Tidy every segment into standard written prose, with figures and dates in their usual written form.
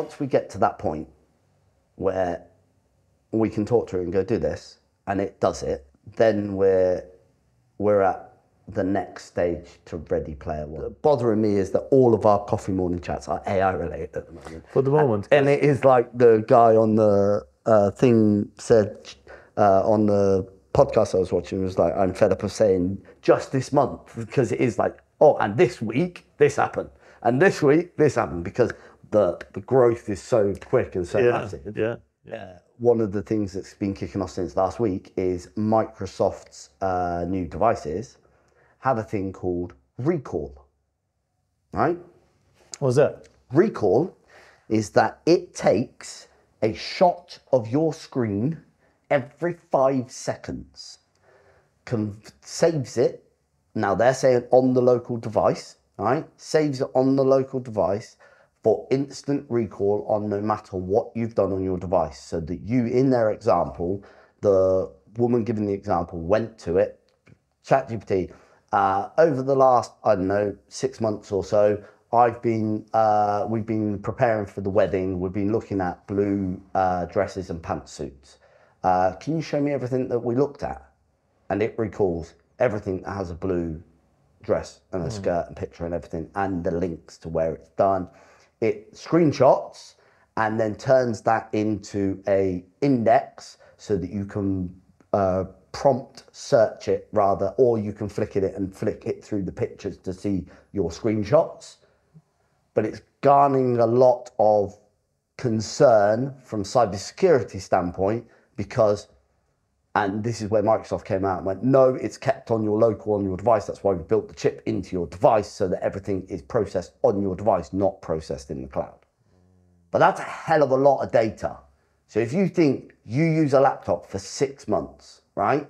once we get to that point where we can talk to it and go, do this, and it does it, then we're at the next stage to Ready Player One. What's bothering me is that all of our coffee morning chats are AI related at the moment. For the moment. And it is like the guy on the thing said on the podcast I was watching, was like, I'm fed up of saying just this month, because it is like, oh, and this week this happened, and this week this happened, because the growth is so quick and so massive. One of the things that's been kicking off since last week is Microsoft's new devices have a thing called recall, right? What's that? Recall is that it takes a shot of your screen every 5 seconds, saves it. Now they're saying on the local device, right? Saves it on the local device for instant recall on no matter what you've done on your device. So that you, in their example, the woman giving the example went to it, ChatGPT, over the last, I don't know, 6 months or so, we've been preparing for the wedding. We've been looking at blue dresses and pantsuits. Can you show me everything that we looked at? And it recalls everything that has a blue dress and a skirt and picture and everything, and the links to where it's done. It screenshots and then turns that into a index so that you can prompt search it rather, or you can flick it and flick it through the pictures to see your screenshots. But it's garnering a lot of concern from cybersecurity standpoint, because, and this is where Microsoft came out and went, no, it's kept on your local, on your device. That's why we built the chip into your device, so that everything is processed on your device, not processed in the cloud. But that's a hell of a lot of data. So if you think you use a laptop for 6 months, right?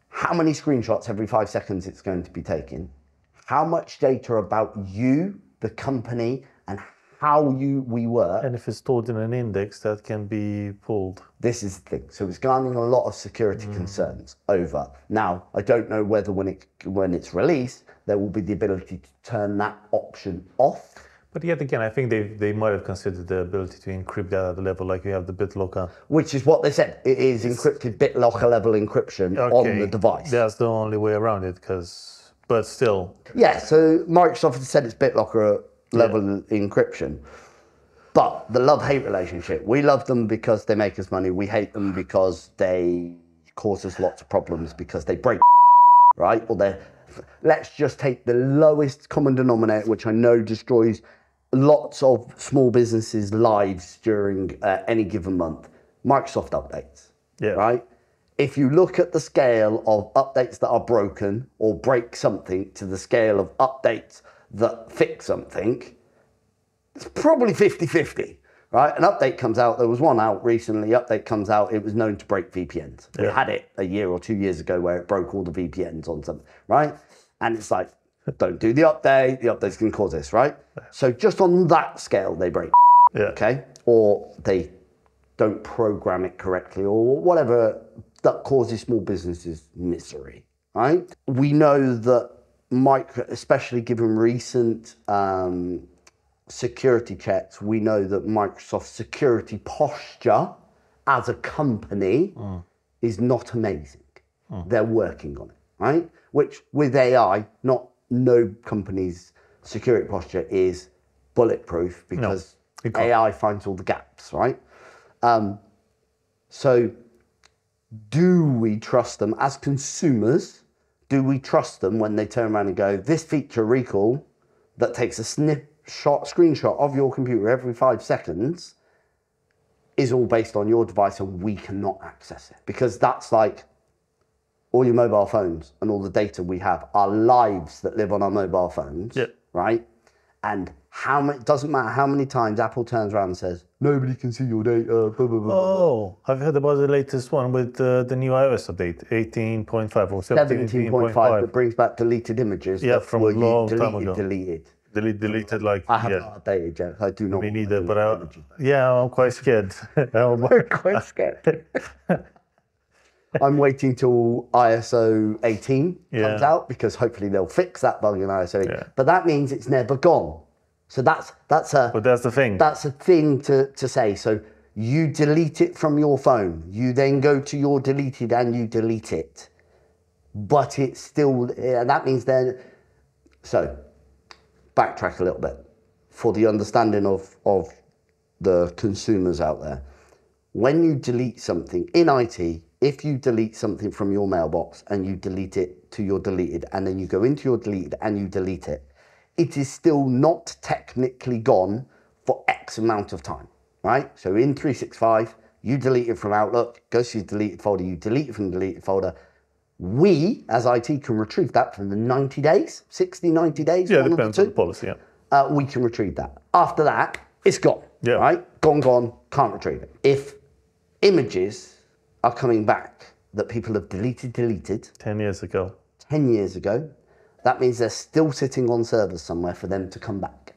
How many screenshots every 5 seconds it's going to be taking? How much data about you, the company, and how we work? And if it's stored in an index, that can be pulled. This is the thing. So it's garnering a lot of security concerns over. Now, I don't know whether when it's released, there will be the ability to turn that option off. But yet again, I think they might have considered the ability to encrypt that at the level like you have the BitLocker. Which is what they said. It is encrypted BitLocker level encryption on the device. That's the only way around it, but still. Yeah, so Microsoft has said it's BitLocker level encryption. But the love-hate relationship, we love them because they make us money. We hate them because they cause us lots of problems, because they break, right? Or let's just take the lowest common denominator, which I know destroys lots of small businesses' lives during any given month. Microsoft updates, right? If you look at the scale of updates that are broken or break something to the scale of updates that fix something, it's probably 50-50, right? An update comes out, there was one out recently, update comes out, it was known to break VPNs. We had it a year or 2 years ago where it broke all the VPNs on something, right? And it's like, don't do the update's gonna cause this, right? So just on that scale, they break, okay? Or they don't program it correctly, or whatever that causes small businesses misery, right? We know that especially given recent security checks, we know that Microsoft's security posture as a company is not amazing. They're working on it, right? Which with AI, no company's security posture is bulletproof, because AI finds all the gaps, right? So do we trust them as consumers? Do we trust them when they turn around and go, this feature recall that takes a screenshot of your computer every 5 seconds is all based on your device and we cannot access it? Because that's like all your mobile phones and all the data we have, our lives that live on our mobile phones, right? And it doesn't matter how many times Apple turns around and says, nobody can see your data, blah, blah, blah. Oh, I've heard about the latest one with the new iOS update, 18.5 or 17.5. That brings back deleted images. Yeah, from a long time ago. Deleted, like, I haven't updated yet. I do not. Me neither, but I'm quite scared. I'm quite scared. I'm waiting till ISO 18 comes out, because hopefully they'll fix that bug in ISO 18. But that means it's never gone. So that's a But that's the thing. That's a thing to say. So you delete it from your phone. You then go to your deleted and you delete it. But it's still, that means then, so backtrack a little bit for the understanding of the consumers out there. When you delete something in IT, if you delete something from your mailbox and you delete it to your deleted, and then you go into your deleted and you delete it, it is still not technically gone for X amount of time, right? So in 365, you delete it from Outlook, goes to your deleted folder, you delete it from the deleted folder. We, as IT, can retrieve that from the 90 days, 60, 90 days. Yeah, depends on the policy, yeah. We can retrieve that. After that, it's gone, right? Gone, can't retrieve it. If images are coming back that people have deleted 10 years ago, 10 years ago, that means they're still sitting on servers somewhere for them to come back.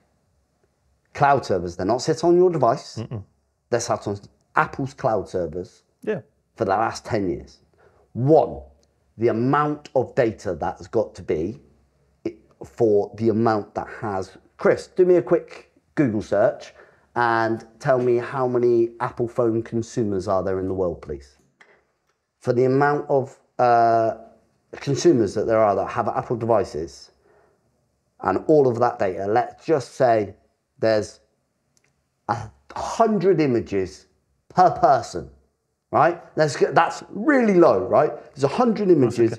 Cloud servers, they're not sitting on your device. They're sat on Apple's cloud servers for the last 10 years. One, the amount of data that's got to be for the amount that has... Chris, do me a quick Google search and tell me how many Apple phone consumers are there in the world, please. For the amount of consumers that there are that have Apple devices and all of that data, let's just say there's 100 images per person, right? That's really low, right? There's 100 images.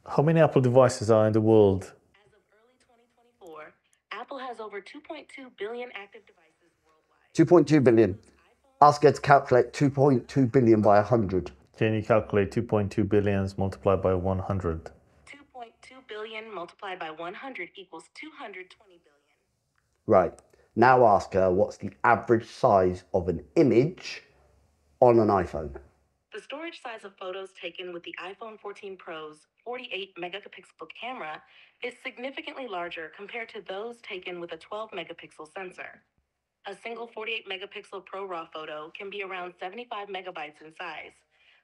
How many Apple devices are in the world? As of early 2024, Apple has over 2.2 billion active devices worldwide. 2.2 billion. Ask her to calculate 2.2 billion by 100. Can you calculate 2.2 billions multiplied by 100? 2.2 billion multiplied by 100 equals 220 billion. Right. Now ask her what's the average size of an image on an iPhone. The storage size of photos taken with the iPhone 14 Pro's 48 megapixel camera is significantly larger compared to those taken with a 12 megapixel sensor. A single 48 megapixel Pro RAW photo can be around 75 megabytes in size,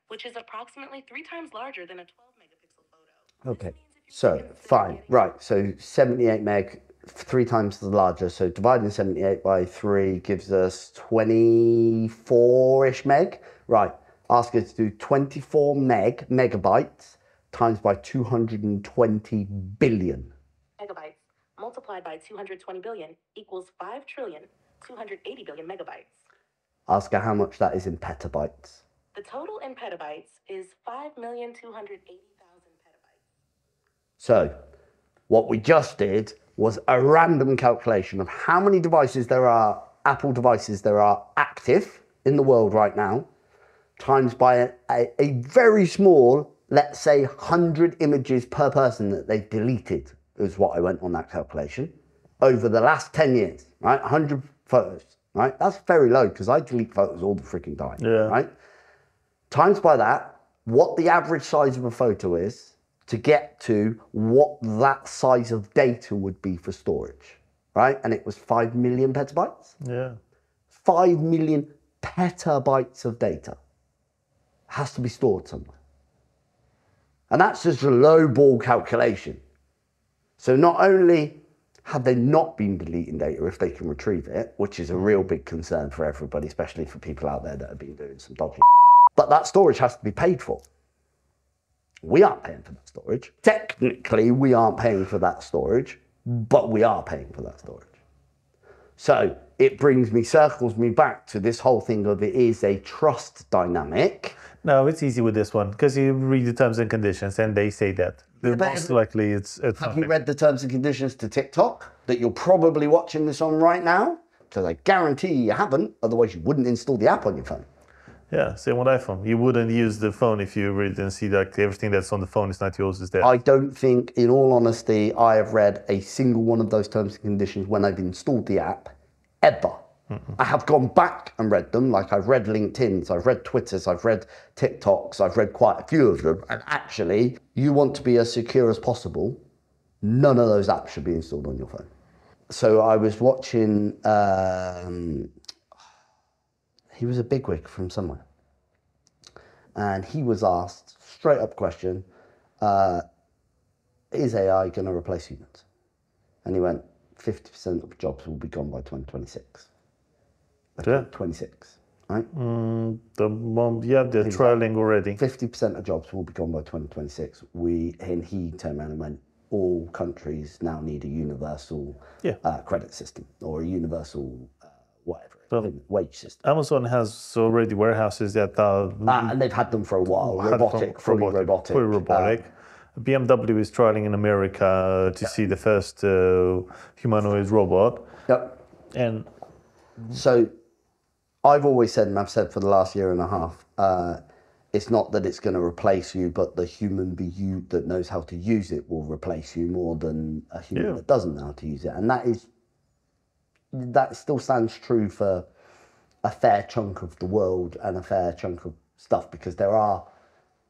which is approximately 3 times larger than a 12 megapixel photo. Okay, so fine, right, so 78 meg, 3 times the larger, so dividing 78 by 3 gives us 24-ish meg. Right, ask her to do 24 megabytes times by 220 billion. Megabytes multiplied by 220 billion equals 5,280 billion megabytes. Ask her how much that is in petabytes. The total in petabytes is 5,280,000 petabytes. So, what we just did was a random calculation of how many devices there are, Apple devices there are active in the world right now, times by a very small, let's say 100 images per person that they've deleted, is what I went on that calculation, over the last 10 years, right? 100 photos, right? That's very low because I delete photos all the freaking time, right? Times by that, what the average size of a photo is to get to what that size of data would be for storage, right? And it was 5 million petabytes. 5 million petabytes of data has to be stored somewhere. And that's just a low ball calculation. So not only have they not been deleting data if they can retrieve it, which is a real big concern for everybody, especially for people out there that have been doing some dodgy, but that storage has to be paid for. We aren't paying for that storage. Technically, we aren't paying for that storage, but we are paying for that storage. So it circles me back to this whole thing of it is a trust dynamic. No, it's easy with this one because you read the terms and conditions and they say that. Most likely it's Have you read the terms and conditions to TikTok that you're probably watching this on right now? Because I guarantee you haven't, otherwise you wouldn't install the app on your phone. Yeah, same with iPhone. You wouldn't use the phone if you read and see that everything that's on the phone is not yours, is there. I don't think, in all honesty, I have read a single one of those terms and conditions when I've installed the app, ever. I have gone back and read them, like I've read LinkedIn's, I've read Twitter's, I've read TikTok's, I've read quite a few of them. And actually, you want to be as secure as possible, none of those apps should be installed on your phone. So I was watching, he was a bigwig from somewhere. And he was asked, straight up question, is AI going to replace humans? And he went, 50% of jobs will be gone by 2026. Yeah. 26, right? They're trialing already. 50% of jobs will be gone by 2026. And he turned around and went, all countries now need a universal credit system or a universal wage system. Amazon has already warehouses that are... and they've had them for a while. Fully robotic. BMW is trialing in America to see the first humanoid robot. Yep. And so I've always said, and I've said for the last year and a half, it's not that it's going to replace you, but the human being that knows how to use it will replace you more than a human that doesn't know how to use it. And that still stands true for a fair chunk of the world and a fair chunk of stuff, because there are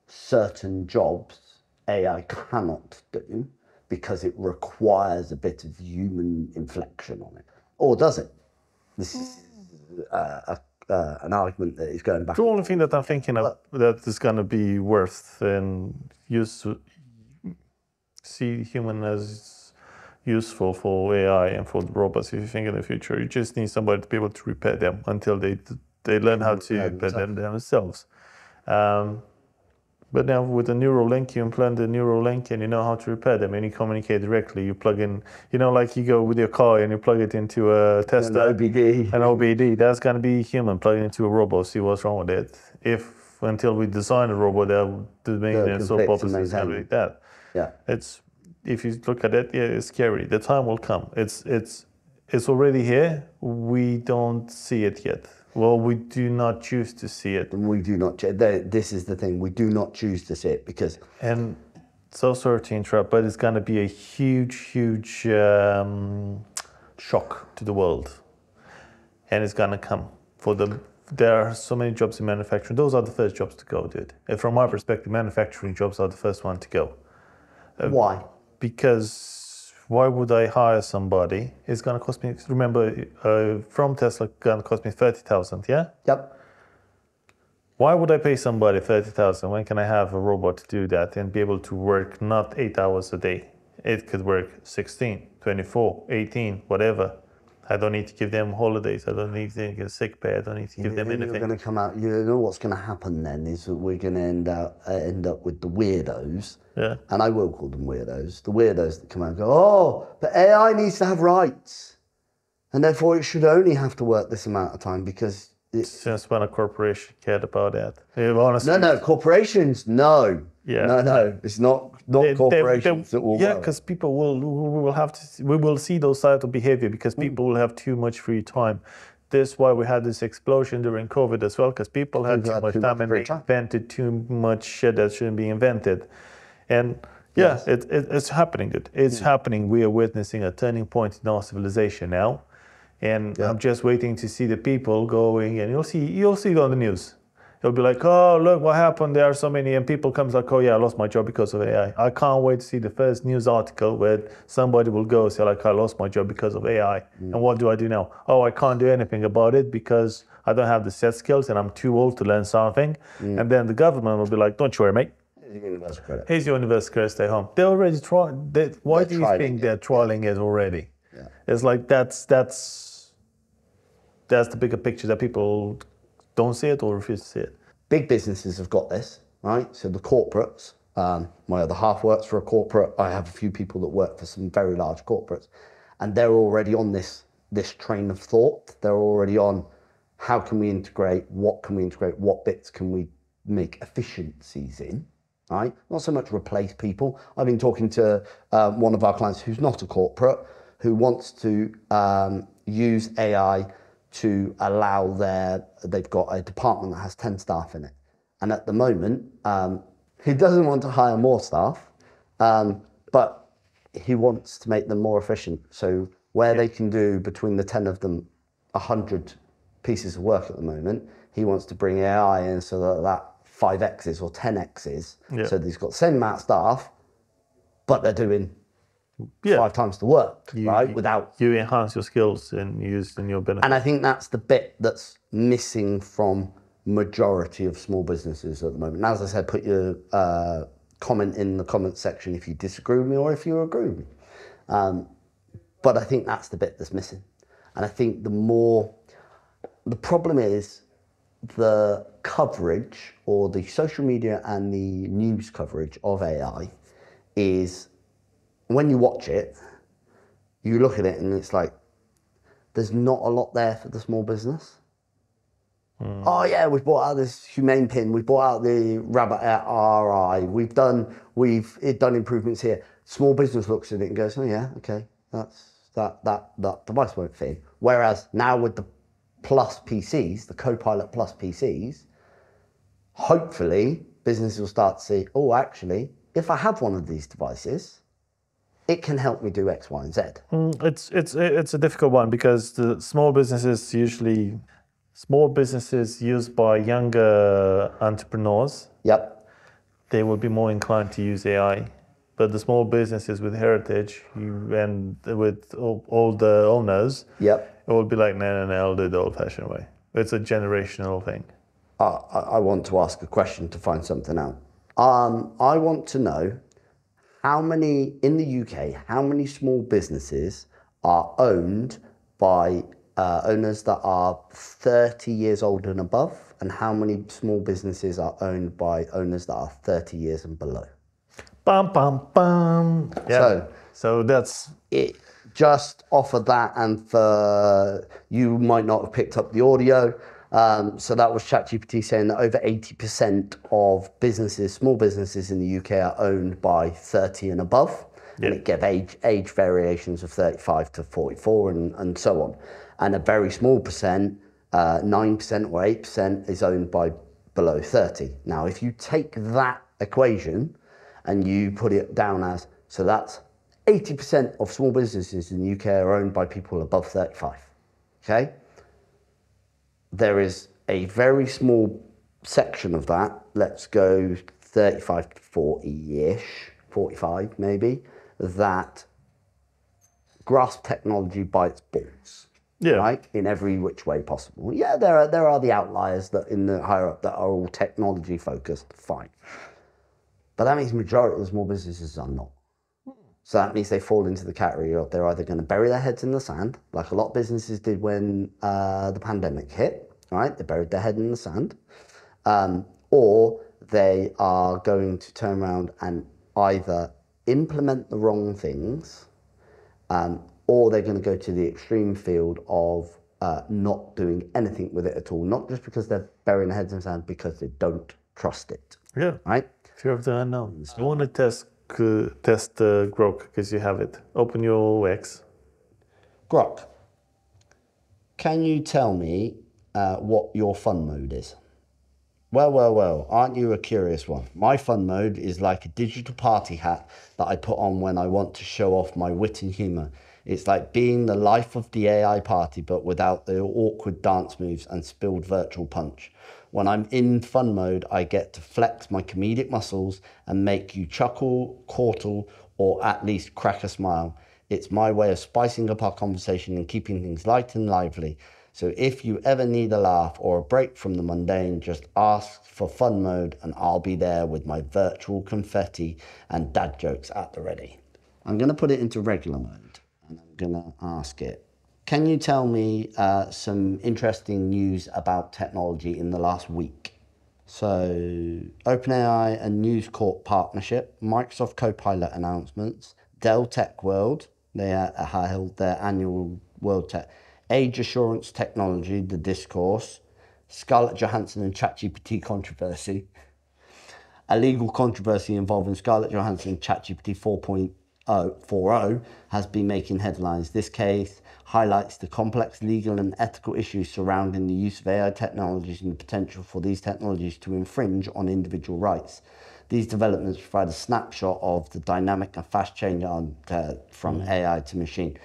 certain jobs AI cannot do because it requires a bit of human inflection on it. Or does it? This is an argument that is going back. The only thing that I'm thinking of that is going to be worth and see human as useful for AI and for the robots. If you think in the future, you just need somebody to be able to repair them until they learn how to repair them themselves. But now with the neural link, you implant the neural link and you know how to repair them and you communicate directly. You plug in, like you go with your car and you plug it into a tester. An OBD. An OBD. That's going to be human, plug it into a robot, see what's wrong with it. Until we design a robot that the maintenance or purpose is going to be that. Yeah. If you look at it, it's scary. The time will come. It's already here. We don't see it yet. Well, we do not choose to see it. We do not. This is the thing. We do not choose to see it because. And so sorry to interrupt, but it's going to be a huge shock to the world, and it's going to come for them. There are so many jobs in manufacturing. Those are the first jobs to go, dude. And from my perspective, manufacturing jobs are the first one to go. Why? Because. Why would I hire somebody? It's going to cost me, remember, from Tesla, going to cost me 30,000, yeah? Yep. Why would I pay somebody 30,000 when can I have a robot to do that and be able to work not 8 hours a day? It could work 16, 24, 18, whatever. I don't need to give them holidays. I don't need to give sick pay. I don't need to give them anything. You're going to come out. You know what's going to happen then is that we're going to end up with the weirdos. Yeah. And I will call them weirdos. The weirdos that come out and go, oh, but AI needs to have rights, and therefore it should only have to work this amount of time because. Since when a corporation cared about that? Honestly. No, corporations, no. Yeah. No, it's not corporations that will. Yeah, because people we will see those types of behavior because people will have too much free time. This is why we had this explosion during COVID as well, because people had too much time and they invented too much shit that shouldn't be invented. And it's happening, dude. It's happening. We are witnessing a turning point in our civilization now. And I'm just waiting to see the people going, and you'll see it on the news. It'll be like, oh, look what happened. There are so many, and people comes like, oh yeah, I lost my job because of AI. I can't wait to see the first news article where somebody will go say like, I lost my job because of AI. And what do I do now? Oh, I can't do anything about it because I don't have the set skills and I'm too old to learn something. And then the government will be like, don't you worry, mate. Here's your universal credit, stay home. They already tried. Why do you think they're trialing it already? Yeah. It's like that's the bigger picture that people don't see it or refuse to see it. Big businesses have got this, right? So the corporates, my other half works for a corporate. I have a few people that work for some very large corporates, and they're already on this train of thought. They're already on how can we integrate, what can we integrate, what bits can we make efficiencies in, right? Not so much replace people. I've been talking to one of our clients who's not a corporate, who wants to use AI to allow they've got a department that has 10 staff in it. And at the moment, he doesn't want to hire more staff, but he wants to make them more efficient. So where they can do between the 10 of them 100 pieces of work at the moment, he wants to bring AI in so that 5x's or 10x's. So he's got the same amount of staff, but they're doing 5 times the work, right? Without you enhance your skills and use in your benefit. And I think that's the bit that's missing from majority of small businesses at the moment. And as I said, put your comment in the comment section if you disagree with me or if you agree with me. But I think that's the bit that's missing. And I think the problem is the coverage, or the social media and the news coverage of AI is, when you watch it, you look at it and it's like, there's not a lot there for the small business. Oh yeah, we've brought out this humane pin, we've brought out the rabbit RI, we've done improvements here. Small business looks at it and goes, oh yeah, okay, that device won't fit in. Whereas now with the Plus PCs, the Copilot Plus PCs, hopefully businesses will start to see, oh, actually, if I have one of these devices, it can help me do X, Y, and Z. It's a difficult one, because the small businesses used by younger entrepreneurs, Yep. they will be more inclined to use AI. But the small businesses with heritage and with all the owners, Yep. it will be like, no, I'll do it the old-fashioned way. It's a generational thing. I want to ask a question to find something out. I want to know how many, in the UK, how many small businesses are owned by owners that are 30 years old and above, and how many small businesses are owned by owners that are 30 years and below? Bum, bum, bum. Yeah. So that's it. Just off of that, and for you might not have picked up the audio, so that was ChatGPT saying that over 80% of businesses, small businesses in the UK, are owned by 30 and above. Yep. And it gave age variations of 35 to 44 and so on. And a very small percent, 9% or 8%, is owned by below 30. Now, if you take that equation and you put it down as, so that's 80% of small businesses in the UK are owned by people above 35, okay? There is a very small section of that, let's go 35 to 40-ish, 45 maybe, that grasp technology by its balls, right? In every which way possible. Yeah, there are the outliers that in the higher up that are all technology focused, fine. But that means the majority of the small businesses are not. So that means they fall into the category of, they're either going to bury their heads in the sand, like a lot of businesses did when the pandemic hit, right? They buried their head in the sand. Or they are going to turn around and either implement the wrong things, or they're going to go to the extreme field of not doing anything with it at all. Not just because they're burying their heads in the sand, because they don't trust it. Yeah. Right? Fear of the unknown. I want to test GROK, because you have it. Open your X. GROK, can you tell me what your fun mode is? Well, aren't you a curious one? My fun mode is like a digital party hat that I put on when I want to show off my wit and humour. It's like being the life of the AI party, but without the awkward dance moves and spilled virtual punch. When I'm in fun mode, I get to flex my comedic muscles and make you chuckle, chortle, or at least crack a smile. It's my way of spicing up our conversation and keeping things light and lively. So if you ever need a laugh or a break from the mundane, just ask for fun mode and I'll be there with my virtual confetti and dad jokes at the ready. I'm going to put it into regular mode and I'm going to ask it, can you tell me some interesting news about technology in the last week? So, OpenAI and News Corp partnership, Microsoft Copilot announcements, Dell Tech World, they held their annual World Tech, Age Assurance Technology, the discourse, Scarlett Johansson and ChatGPT controversy, a legal controversy involving Scarlett Johansson and ChatGPT 4.0 has been making headlines. This case highlights the complex legal and ethical issues surrounding the use of AI technologies and the potential for these technologies to infringe on individual rights. These developments provide a snapshot of the dynamic and fast change from AI to machine.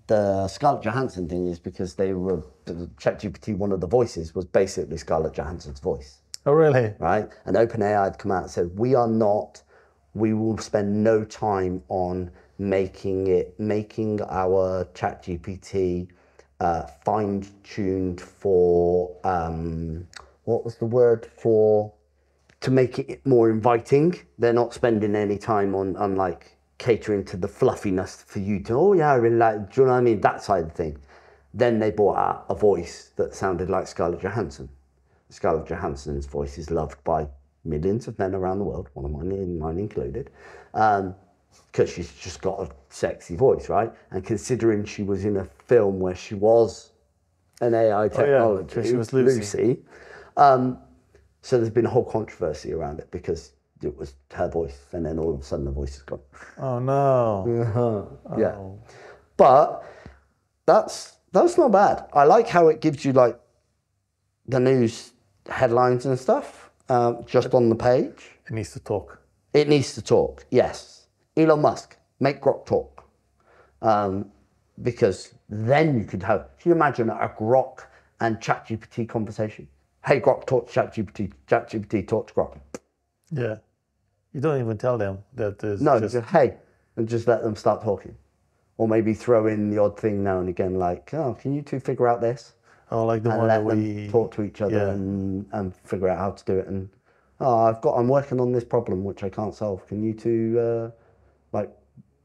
The Scarlett Johansson thing is because ChatGPT, one of the voices was basically Scarlett Johansson's voice. Oh, really? Right? And OpenAI had come out and said, we will spend no time on making our ChatGPT fine-tuned for, what was the word for, to make it more inviting. They're not spending any time on like catering to the fluffiness for you to, oh yeah, I really like, do you know what I mean? That side of the thing. Then they brought out a voice that sounded like Scarlett Johansson. Scarlett Johansson's voice is loved by millions of men around the world, one of mine included, because she's just got a sexy voice, right? And considering she was in a film where she was an AI technology, she was Lucy. So there's been a whole controversy around it because it was her voice, and then all of a sudden the voice is gone. Oh no! Yeah, but that's not bad. I like how it gives you like the news headlines and stuff just on the page. It needs to talk. It needs to talk. Yes, Elon Musk, make Grok talk, because then you could have. Can you imagine a Grok and ChatGPT conversation? Hey, Grok, talk to ChatGPT. ChatGPT, talk to Grok. Yeah. You don't even tell them that there's just hey, and just let them start talking. Or maybe throw in the odd thing now and again, like, oh, can you two figure out this? Oh, like the and one let that them talk to each other and figure out how to do it. And I'm working on this problem which I can't solve. Can you two like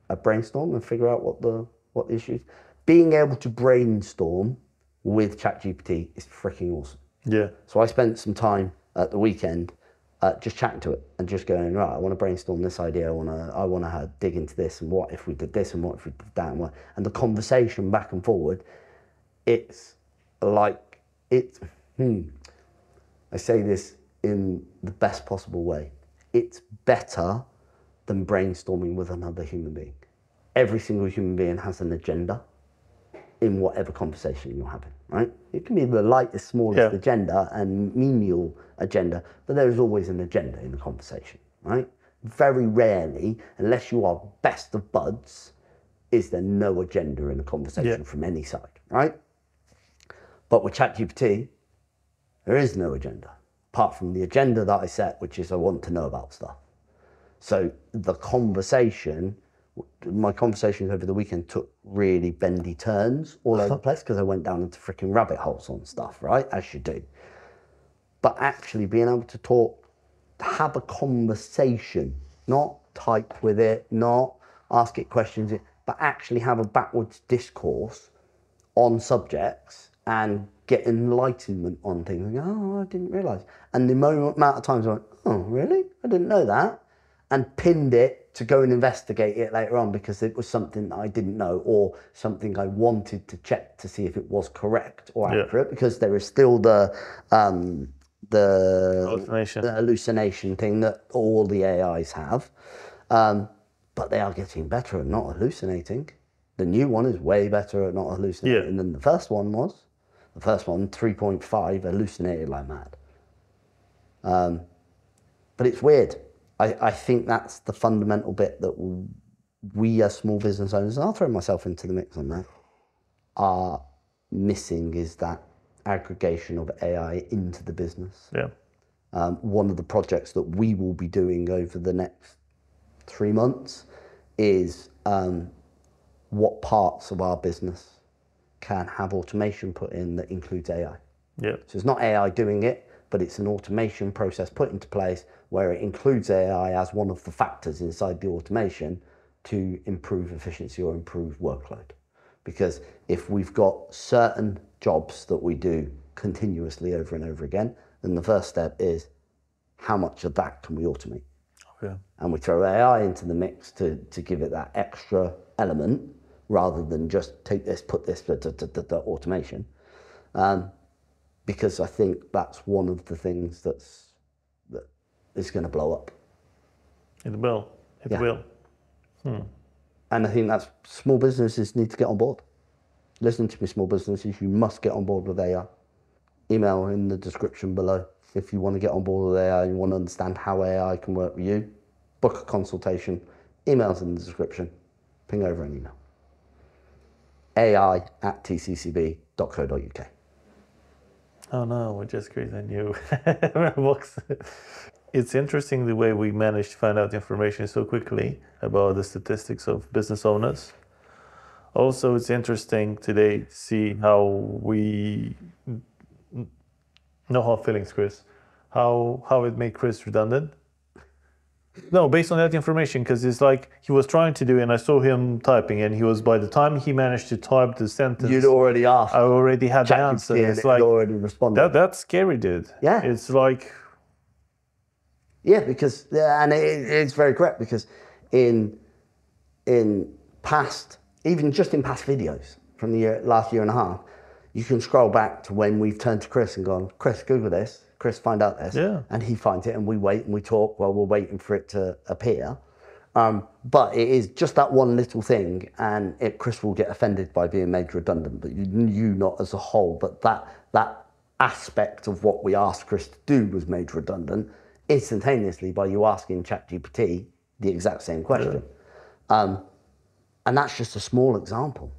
a brainstorm and figure out what the issue is? Being able to brainstorm with ChatGPT is freaking awesome. Yeah. So I spent some time at the weekend just chatting to it and just going, right, I want to brainstorm this idea. I want to dig into this, and what if we did this, and what if we did that, and the conversation back and forward. It's like I say this in the best possible way. It's better than brainstorming with another human being. Every single human being has an agenda in whatever conversation you're having, right? It can be the lightest, smallest agenda and menial agenda, but there is always an agenda in the conversation, right? Very rarely, unless you are best of buds, is there no agenda in a conversation from any side, right? But with ChatGPT, there is no agenda, apart from the agenda that I set, which is I want to know about stuff. So my conversations over the weekend took really bendy turns all over the place because I went down into freaking rabbit holes on stuff, right? As you do. But actually being able to talk, have a conversation, not type with it, not ask it questions, but actually have a backwards discourse on subjects and get enlightenment on things. And go, oh, I didn't realise. And the amount of times I went, oh, really? I didn't know that. And pinned it to go and investigate it later on because it was something that I didn't know or something I wanted to check to see if it was correct or accurate, because there is still the hallucination thing that all the AIs have. But they are getting better at not hallucinating. The new one is way better at not hallucinating than the first one was. The first one, 3.5, hallucinated like mad. But it's weird. I think that's the fundamental bit that we as small business owners, and I'll throw myself into the mix on that, are missing, is that aggregation of AI into the business. Yeah. One of the projects that we will be doing over the next 3 months is what parts of our business can have automation put in that includes AI. Yeah. So it's not AI doing it, but it's an automation process put into place where it includes AI as one of the factors inside the automation to improve efficiency or improve workload. Because if we've got certain jobs that we do continuously over and over again, then the first step is how much of that can we automate? Okay. And we throw AI into the mix to give it that extra element rather than just take this, put this, the automation. Because I think that's one of the things that is going to blow up. It will. It will. And I think that's small businesses need to get on board. Listen to me, small businesses, you must get on board with AI. Email in the description below if you want to get on board with AI, you want to understand how AI can work with you. Book a consultation. Emails in the description. Ping over an email. ai@tccb.co.uk. Oh no, we just created a new box. It's interesting the way we managed to find out information so quickly about the statistics of business owners. Also, it's interesting today to see how we no hard feelings, Chris. How it made Chris redundant. No, based on that information, because it's like he was trying to do, and I saw him typing, and he was, by the time he managed to type the sentence, You'd already asked. I already had the answer. And It's like already responded. That's scary, dude. Yeah. It's like, yeah, because and it's very correct, because in past, even just in past videos from the last year and a half, you can scroll back to when we've turned to Chris and gone, Chris, Google this. Chris, find out this. Yeah. And he finds it, and we wait and we talk while we're waiting for it to appear. But it is just that one little thing, and Chris will get offended by being made redundant, but you not as a whole. But that aspect of what we asked Chris to do was made redundant instantaneously by you asking ChatGPT the exact same question. Yeah. And that's just a small example.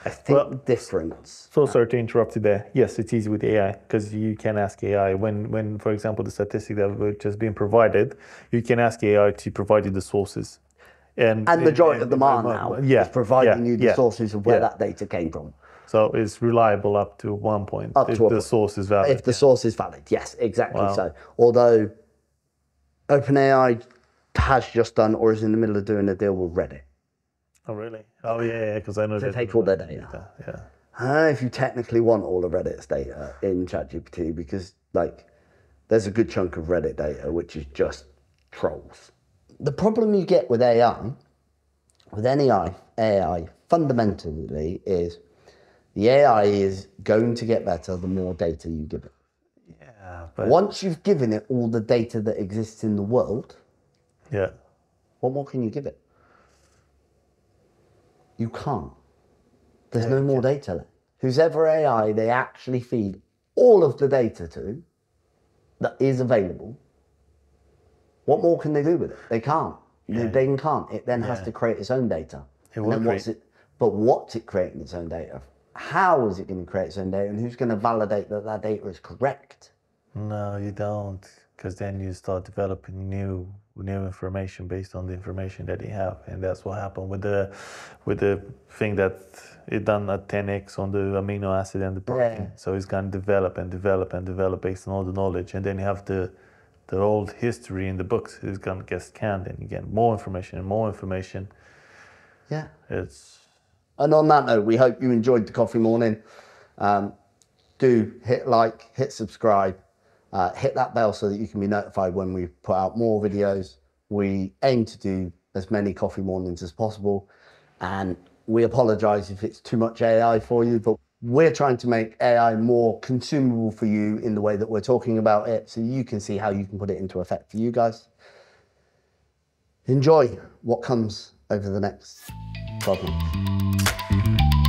I think the difference. So sorry to interrupt you there. Yes, it's easy with AI, because you can ask AI when, for example, the statistic that were just being provided, you can ask AI to provide you the sources. And majority of them are now. Yeah, it's providing you the sources of where that data came from. So it's reliable up to one point if the source is valid. If the source is valid, yes, exactly so. Although OpenAI has just done or is in the middle of doing a deal with Reddit. Oh, really? Oh, yeah, because I know to take all their data. Yeah. I don't know if you technically want all of Reddit's data in ChatGPT, because like there's a good chunk of Reddit data which is just trolls. The problem you get with AI, with any AI fundamentally is the AI is going to get better the more data you give it. Yeah, but once you've given it all the data that exists in the world, yeah, what more can you give it? You can't. There's no more data left. Whoever AI they actually feed all of the data to that is available, what more can they do with it? They can't. Yeah. They can't. It then has to create its own data. But what's it creating its own data? How is it going to create its own data? And who's going to validate that that data is correct? No, you don't, because then you start developing new information based on the information that you have, and that's what happened with the thing that it done at 10x on the amino acid and the protein. So it's going to develop and develop and develop based on all the knowledge, and then you have the old history in the books is going to get scanned, and you get more information and more information. Yeah. And on that note, we hope you enjoyed the coffee morning. Do hit like, hit subscribe. Hit that bell so that you can be notified when we put out more videos. We aim to do as many coffee mornings as possible, and we apologize if it's too much AI for you, but we're trying to make AI more consumable for you in the way that we're talking about it, so you can see how you can put it into effect for you guys. Enjoy what comes over the next 12 months.